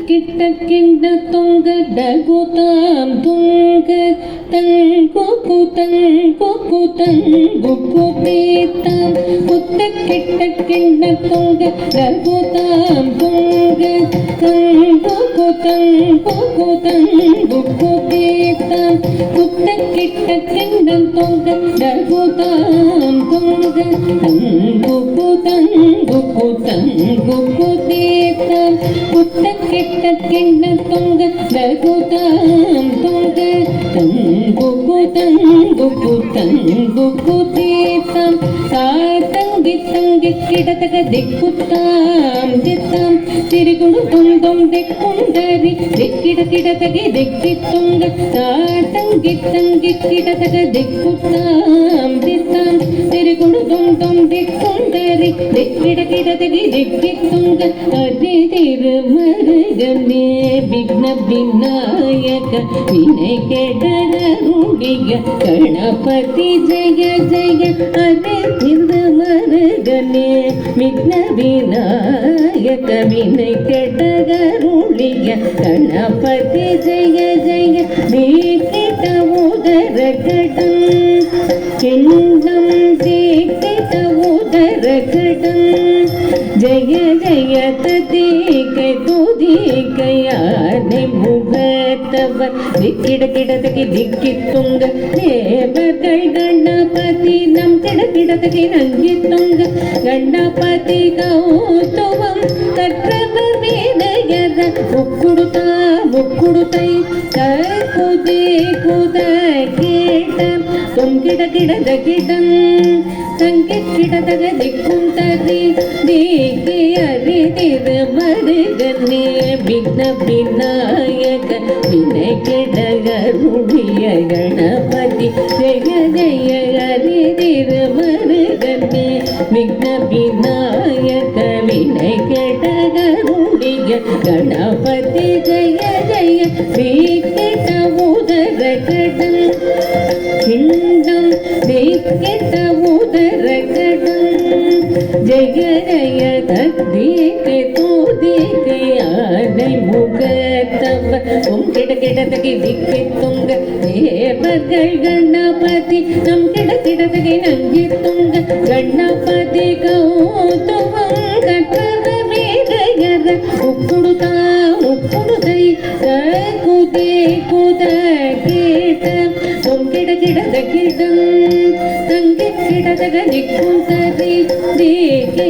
கிட்ட கிண்ட தொங்க டகுதாம் துங்க தங்குகு தங்குகு தங்குகு தீத்தாம் குத்த கிட்ட கிண்ட தொங்க டகுதாம் துங்க தங்குகு தங்குகு தங்குகு தீத்தாம் குத்த கிட்ட கிண்ட தொங்க டகுதாம் துங்க தங்குகு தங்குகு தங்குகு தீத்தாம் குத்த கிட்ட கிண்ண தொங்க டகுதாம் தொங்க தங்குகு தங்குகு தங்குகு தீத்தாம் சாத்தங்கி தங்கி கிடதக திக்குத்தாம் தித்தாம் திரிகுடு தொந்தம் திக்குண்டரி திக்கிட கிடதகி திக்கி தொங்க சாத்தங்கி தங்கி கிடதக திக்குத்தாம் தித்தாம் திரிகுடு தொந்தம் திக்குண்டரி திக்கிட கிடதகி திக்கி தொங்க அதி திருமருகனே விக்ன விநாயக வினை கெடருடைய கணபதி ஜெய ஜெய அதி திருமருகனே விக்ன விநாயக வினை கெடருடைய கணபதி ஜெய ஜெய தீக்கிட்ட உதர கடம் கிண்ணம் தீக்கிட்ட உதர கடம் ஜெய ஜெய தீகை துதிகையானை முகத்தவர் திக்கிட கிடதகி திக்கி துங்க தேவர்கள் கணபதி நம் கிட கிடதகி நங்கி துங்க கணபதி கௌத்துவம் கற்றவர் வேலையர முக்குடுதா முக்குடுதை குதி குத கேட்ட தொங்கிட கிடதகிடம் தங்கி கிடதக திக்கும் தரி தீகி அரி திருமருகனே விக்ன விநாயக வினை கெடருடைய கணபதி ஜெய ஜெய அரி திருமருகனே விக்ன விநாயக வினை கெடருடைய கணபதி ஜெய ஜெய தீக்கிட்ட உதர கடம் கிண்டம் தீக்கிட்ட உதர கடம் ஜெய ஜெய தீகை தூதிகை ஆனை முகத்தவ கிட கிடதகி திக்கி துங்க தேவர்கள் கணபதி நம் கிட கிடதகி நங்கி துங்க கணபதி கௌத்துவம் கற்றவ வேலையர உக்குடுதா உக்குடுதை குதே குத கேட்ட தொங்கிட கிடதகிடம் தங்கி கிடதக நிக்கும் தரி தீகே